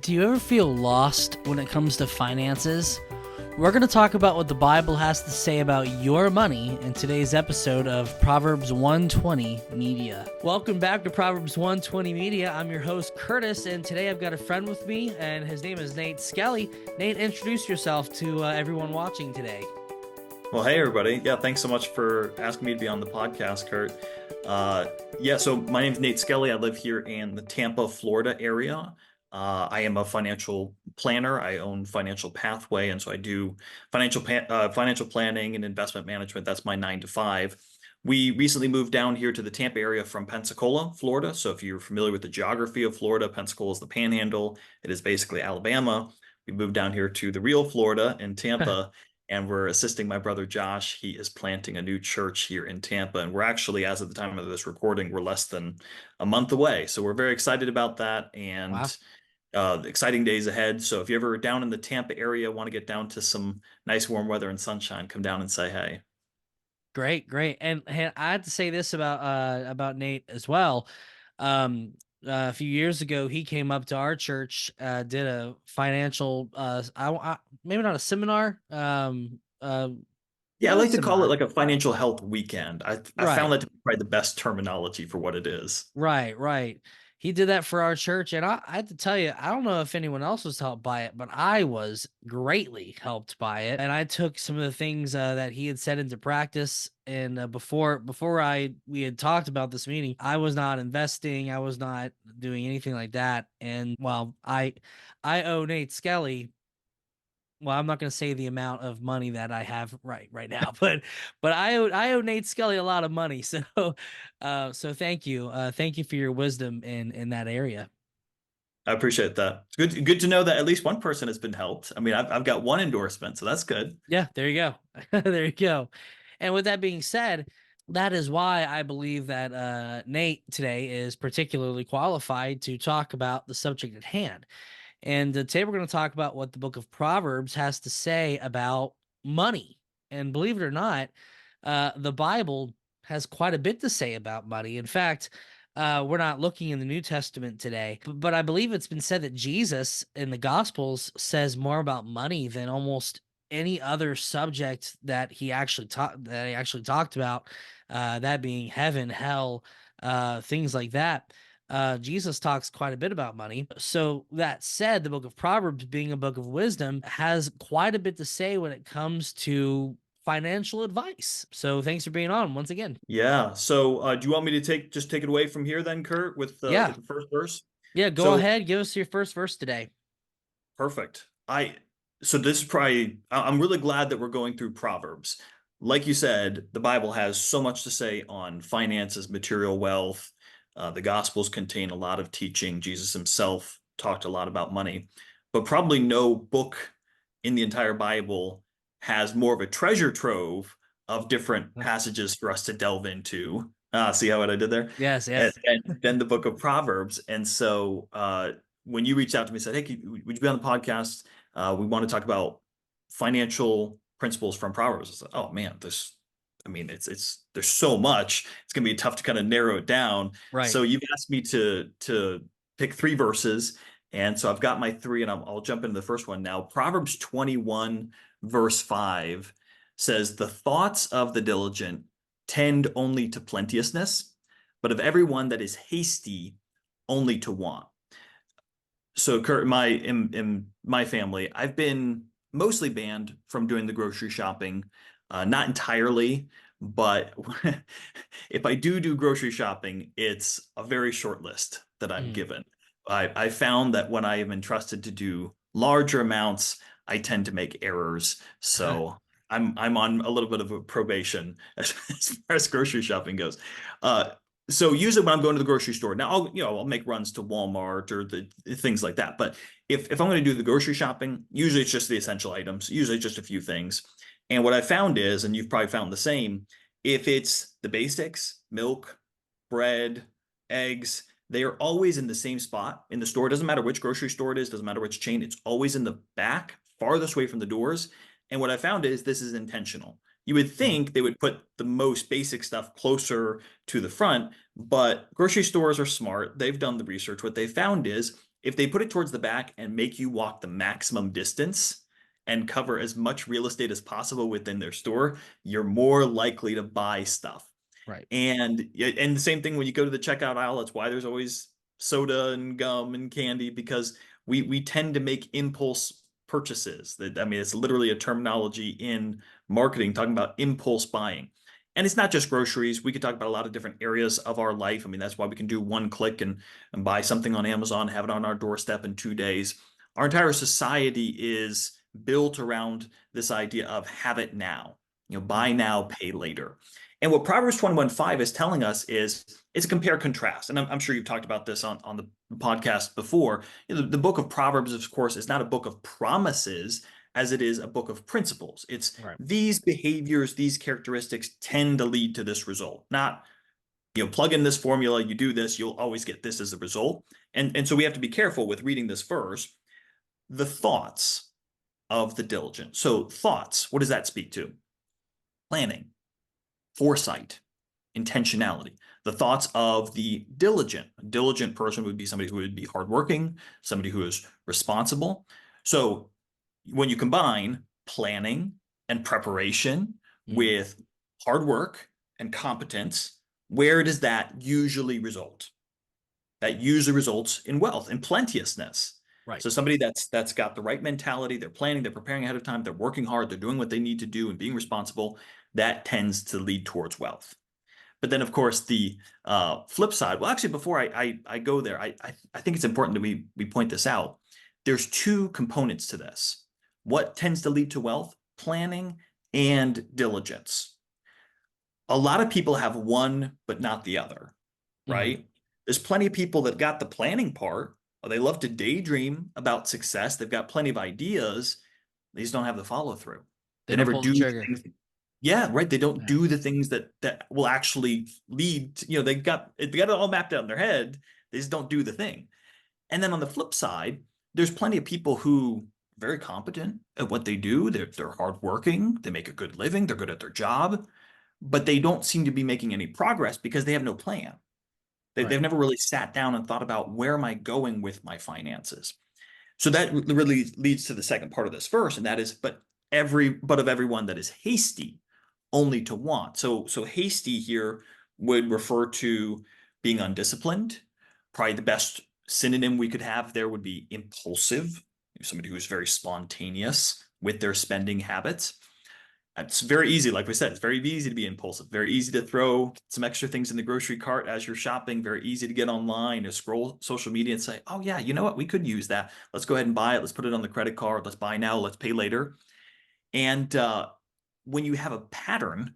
Do you ever feel lost when it comes to finances? We're going to talk about what the Bible has to say about your money in today's episode of Proverbs 120 Media. Welcome back to Proverbs 120 Media. I'm your host, Curtis, and today I've got a friend with me, and his name is Nate Skelly. Nate, introduce yourself to everyone watching today. Well, hey, everybody. Yeah, thanks so much for asking me to be on the podcast, Kurt. So my name's Nate Skelly. I live here in the Tampa, Florida area. I am a financial planner. I own Financial Pathway, and so I do financial planning and investment management. That's my 9 to 5. We recently moved down here to the Tampa area from Pensacola, Florida. So if you're familiar with the geography of Florida, Pensacola is the Panhandle. It is basically Alabama. We moved down here to the real Florida in Tampa. And we're assisting my brother Josh. He is planting a new church here in Tampa. And we're actually, as of the time of this recording, we're less than a month away. So we're very excited about that Wow. and exciting days ahead. So if you're ever down in the Tampa area, want to get down to some nice warm weather and sunshine, come down and say hey. Great, great. And hey, I had to say this about Nate as well. Um, a few years ago, he came up to our church, did a financial, maybe not a seminar, Yeah, I not a like to call it seminar. like a financial health weekend. I found Right, that to be probably the best terminology for what it is. right. He did that for our church, and I had to tell you, I don't know if anyone else was helped by it, but I was greatly helped by it, and I took some of the things that he had set into practice. And before we had talked about this meeting, I was not investing, I was not doing anything like that. And well, I owe Nate Skelly. Well, I'm not going to say the amount of money that I have right now, but I owe Nate Skelly a lot of money. So thank you for your wisdom in that area. I appreciate that. It's good to know that at least one person has been helped. I mean, I've got one endorsement, so that's good. Yeah, there you go. There you go. And with that being said, that is why I believe that Nate today is particularly qualified to talk about the subject at hand. And today we're going to talk about what the book of Proverbs has to say about money. And believe it or not, the Bible has quite a bit to say about money. In fact, we're not looking in the New Testament today, but I believe it's been said that Jesus in the Gospels says more about money than almost any other subject that he actually talked about, that being heaven, hell, things like that. Jesus talks quite a bit about money. So that said, the book of Proverbs, being a book of wisdom, has quite a bit to say when it comes to financial advice. So thanks for being on once again. Yeah. So, do you want me to take it away from here then, Kurt, Yeah. with the first verse? Yeah. Go So, ahead. Give us your first verse today. perfect. So this is probably I'm really glad that we're going through Proverbs. Like you said, the Bible has so much to say on finances, material wealth. The Gospels contain a lot of teaching. Jesus himself talked a lot about money, but probably no book in the entire Bible has more of a treasure trove of different passages for us to delve into. See how what I did there? Yes. And, Yes. and then the book of Proverbs. And so when you reached out to me and said, "Hey, would you be on the podcast? We want to talk about financial principles from Proverbs." I said, "Oh man, I mean, there's so much. It's going to be tough to kind of narrow it down." Right. So you've asked me to pick 3 verses, and so I've got my three, and I'll jump into the first one now. Proverbs 21 verse 5 says, "The thoughts of the diligent tend only to plenteousness, but of everyone that is hasty, only to want." So Kurt, in my family, I've been mostly banned from doing the grocery shopping. Not entirely, but if I do grocery shopping, it's a very short list that I'm Mm. given. I found that when I am entrusted to do larger amounts, I tend to make errors. So I'm on a little bit of a probation as far as grocery shopping goes. Uh, so usually when I'm going to the grocery store, now I'll make runs to Walmart or the things like that. But if I'm going to do the grocery shopping, usually it's just the essential items, usually just a few things. And what I found is, and you've probably found the same, if it's the basics, milk, bread, eggs, they are always in the same spot in the store. It doesn't matter which grocery store it is, doesn't matter which chain, it's always in the back, farthest away from the doors. And what I found is this is intentional. You would Mhm. think they would put the most basic stuff closer to the front, but grocery stores are smart. They've done the research. What they found is if they put it towards the back and make you walk the maximum distance and cover as much real estate as possible within their store, you're more likely to buy stuff. Right. And the same thing when you go to the checkout aisle, that's why there's always soda and gum and candy, because we tend to make impulse purchases. That, I mean, it's literally a terminology in marketing talking about impulse buying. And it's not just groceries. We could talk about a lot of different areas of our life. I mean, that's why we can do one click and buy something on Amazon, have it on our doorstep in 2 days. Our entire society is built around this idea of have it now, buy Mhm. now, pay later. And what Proverbs 21:5 is telling us is it's a compare contrast. And I'm sure you've talked about this on the podcast before. The book of Proverbs, of course, is not a book of promises as it is a book of principles. It's Right. these behaviors, these characteristics tend to lead to this result. Not, plug in this formula, you do this, you'll always get this as a result. And so we have to be careful with reading this verse. The thoughts of the diligent. So thoughts, what does that speak to? Planning, foresight, intentionality. The thoughts of the diligent. A diligent person would be somebody who would be hardworking, somebody who is responsible. So when you combine planning and preparation Mm. with hard work and competence, where does that usually result? That usually results in wealth and plenteousness. Right. So somebody that's got the right mentality, they're planning, they're preparing ahead of time, they're working hard, they're doing what they need to do and being responsible, that tends to lead towards wealth. But then, of course, the flip side. Well, actually, before I go there, I think it's important that we point this out. There's two components to this. What tends to lead to wealth? Planning and diligence. A lot of people have one, but not the other, Mhm. right? There's plenty of people that got the planning part. Or they love to daydream about success. They've got plenty of ideas. They just don't have the follow through. They They don't never pull the do the trigger. things. Yeah, right. They don't Yeah. do the things that will actually lead to, they got it all mapped out in their head. They just don't do the thing. And then on the flip side, there's plenty of people who are very competent at what they do. They're hardworking. They make a good living. They're good at their job, but they don't seem to be making any progress because they have no plan. Right. They've never really sat down and thought about where am I going with my finances. So that really leads to the second part of this verse, and that is, but of everyone that is hasty, only to want. So hasty here would refer to being undisciplined. Probably the best synonym we could have there would be impulsive, somebody who is very spontaneous with their spending habits. It's very easy, like we said, it's very easy to be impulsive, very easy to throw some extra things in the grocery cart as you're shopping, very easy to get online or scroll social media and say, oh, yeah, you know what? We could use that. Let's go ahead and buy it. Let's put it on the credit card. Let's buy now. Let's pay later. And when you have a pattern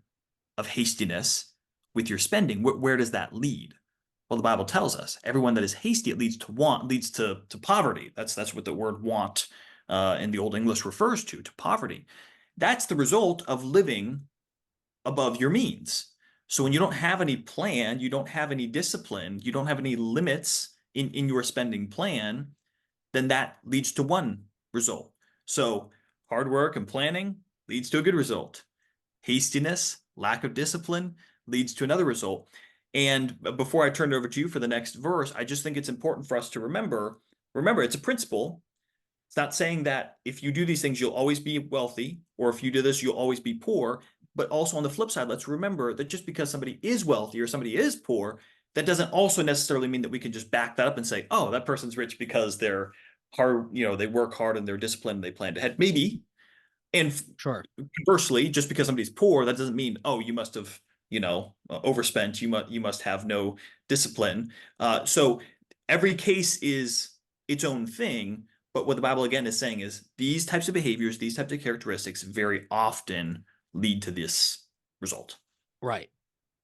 of hastiness with your spending, where does that lead? Well, the Bible tells us everyone that is hasty, it leads to want, leads to poverty. That's what the word want in the Old English refers to poverty. That's the result of living above your means. So when you don't have any plan, you don't have any discipline, you don't have any limits in your spending plan, then that leads to one result. So hard work and planning leads to a good result. Hastiness, lack of discipline leads to another result. And before I turn it over to you for the next verse, I just think it's important for us to remember it's a principle. It's not saying that if you do these things, you'll always be wealthy, or if you do this, you'll always be poor. But also on the flip side, let's remember that just because somebody is wealthy or somebody is poor, that doesn't also necessarily mean that we can just back that up and say, oh, that person's rich because they're hard, they work hard and they're disciplined and they plan ahead. Maybe. And Sure. conversely, just because somebody's poor, that doesn't mean, oh, you must have, overspent. You must have no discipline. So every case is its own thing. But what the Bible again is saying is these types of behaviors, these types of characteristics very often lead to this result. Right.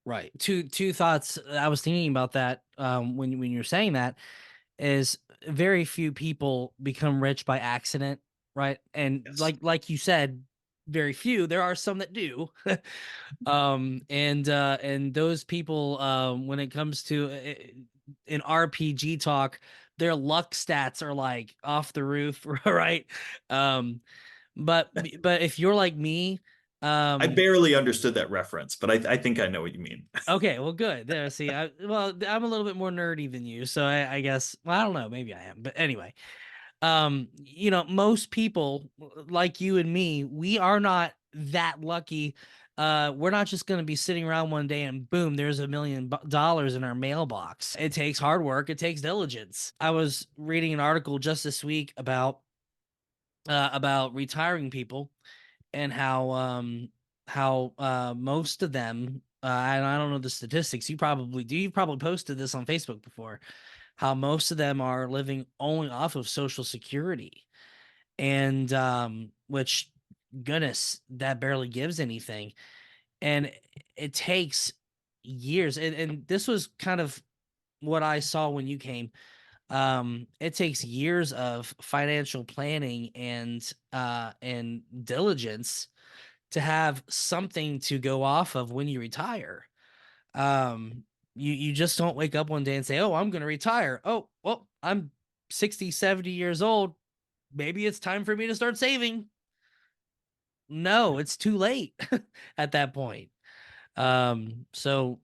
Right. Two thoughts. I was thinking about that when you're saying that is very few people become rich by accident, right? And Yes. like you said, very few. There are some that do. And those people when it comes to in RPG talk, their luck stats are like off the roof, right? Um but if you're like me, I Um, barely understood that reference, but I think I know what you mean. okay, well, good. There, see, I'm a little bit more nerdy than you, so I guess, well, I don't know, maybe I am, but anyway, most people like you and me, we are not that lucky. We're not just going to be sitting around one day and boom, there's $1 million in our mailbox. It takes hard work. It takes diligence. I was reading an article just this week about retiring people and how most of them, and I don't know the statistics. You probably do. You probably posted this on Facebook before. How most of them are living only off of Social Security, and which, goodness, that barely gives anything, and it takes years. And this was kind of what I saw when you came. It takes years of financial planning and diligence to have something to go off of when you retire. You just don't wake up one day and say, "Oh, I'm going to retire. Oh, well, I'm 60, 70 years old. Maybe it's time for me to start saving." No, it's too late at that point. So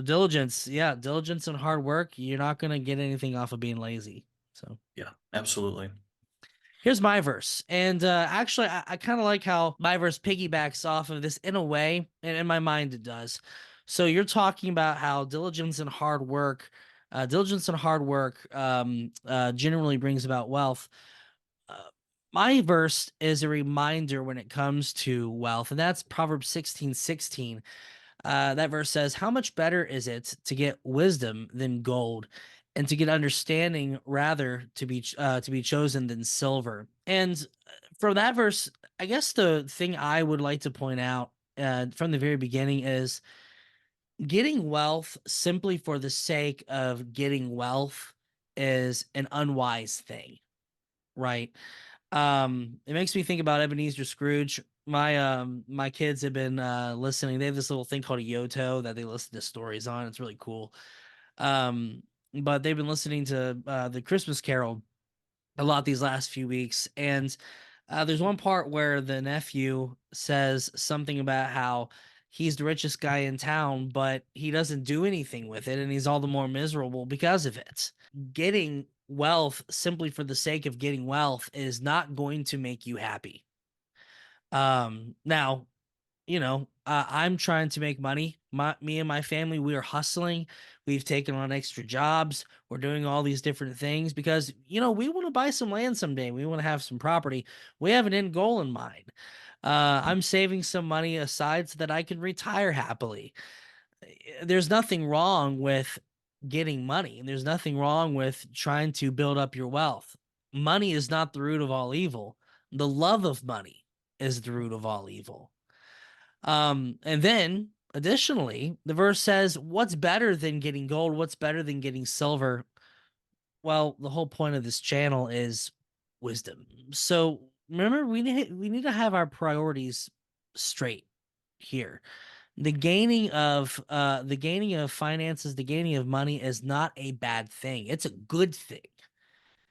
diligence, yeah, diligence and hard work, you're not going to get anything off of being lazy. So Yeah, absolutely. here's my verse. And actually, I kind of like how my verse piggybacks off of this in a way, and in my mind, it does. So you're talking about how diligence and hard work generally brings about wealth. Uh, my verse is a reminder when it comes to wealth, and that's Proverbs 16:16. That verse says, "How much better is it to get wisdom than gold, and to get understanding rather to be chosen than silver?" And from that verse, I guess the thing I would like to point out from the very beginning is getting wealth simply for the sake of getting wealth is an unwise thing, right? It makes me think about Ebenezer Scrooge. My kids have been listening. They have this little thing called a Yoto that they listen to stories on. It's really cool. Um, but they've been listening to the Christmas Carol a lot these last few weeks, and there's one part where the nephew says something about how he's the richest guy in town, but he doesn't do anything with it, and he's all the more miserable because of it. Getting wealth simply for the sake of getting wealth is not going to make you happy. Now, I'm trying to make money. Me and my family, we are hustling. We've taken on extra jobs. We're doing all these different things because, we want to buy some land someday. We want to have some property. We have an end goal in mind. I'm saving some money aside so that I can retire happily. There's nothing wrong with getting money, and there's nothing wrong with trying to build up your wealth. Money is not the root of all evil. The love of money is the root of all evil. And then additionally, the verse says, "What's better than getting gold? What's better than getting silver?" Well, the whole point of this channel is wisdom. So remember, we need to have our priorities straight here. The gaining of finances, the gaining of money is not a bad thing. It's a good thing.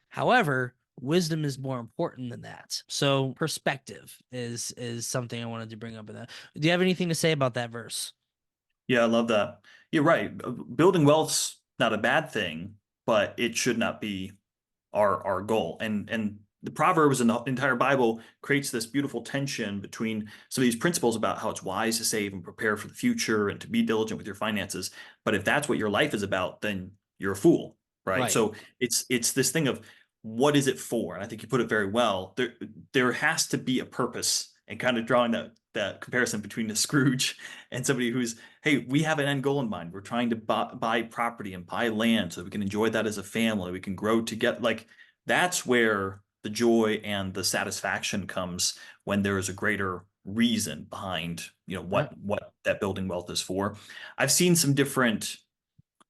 However, wisdom is more important than that. So perspective is something I wanted to bring up in that. Do you have anything to say about that verse? Yeah, I love that. You're right. Building wealth's not a bad thing, but it should not be our goal. And the Proverbs and the entire Bible creates this beautiful tension between some of these principles about how it's wise to save and prepare for the future and to be diligent with your finances. But if that's what your life is about, then you're a fool, right? Right. So it's this thing of what is it for? And I think you put it very well. There has to be a purpose, and kind of drawing that comparison between the Scrooge and somebody who's, hey, we have an end goal in mind. We're trying to buy property and buy land so that we can enjoy that as a family. We can grow together. Like that's where the joy and the satisfaction comes when there is a greater reason behind, Yeah. what that building wealth is for. I've seen some different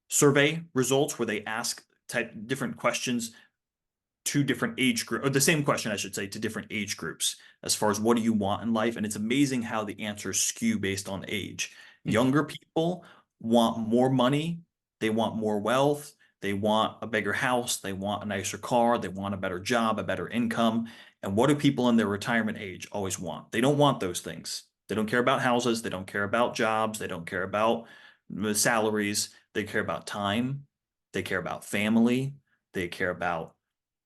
survey results where they ask type different questions to different age group, or the same question, I should say, to different age groups as far as what do you want in life. And it's amazing how the answers skew based on age. Younger people want more money, they want more wealth, they want a bigger house, they want a nicer car, they want a better job, a better income. And what do people in their retirement age always want? They don't want those things. They don't care about houses. They don't care about jobs. They don't care about salaries. They care about time. They care about family. They care about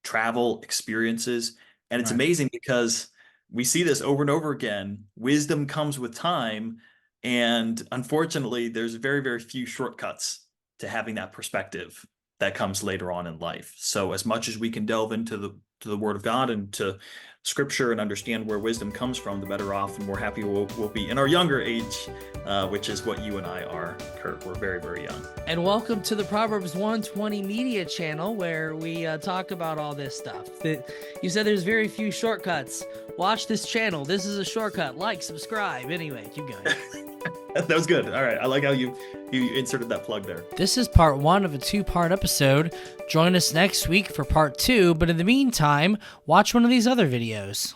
travel experiences. And it's Right. amazing because we see this over and over again. Wisdom comes with time. And unfortunately, there's very, very few shortcuts to having that perspective that comes later on in life. So as much as we can delve into the Word of God and to Scripture and understand where wisdom comes from, the better off and more happy we'll be in our younger age, which is what you and I are, Kurt. We're very, very young. And welcome to the Proverbs 120 media channel, where we talk about all this stuff. You said there's very few shortcuts. Watch this channel. This is a shortcut. Like, subscribe. Anyway, keep going. That was good. All right. I like how you inserted that plug there. This is part 1 of a 2-part episode. Join us next week for part 2, but in the meantime, watch one of these other videos.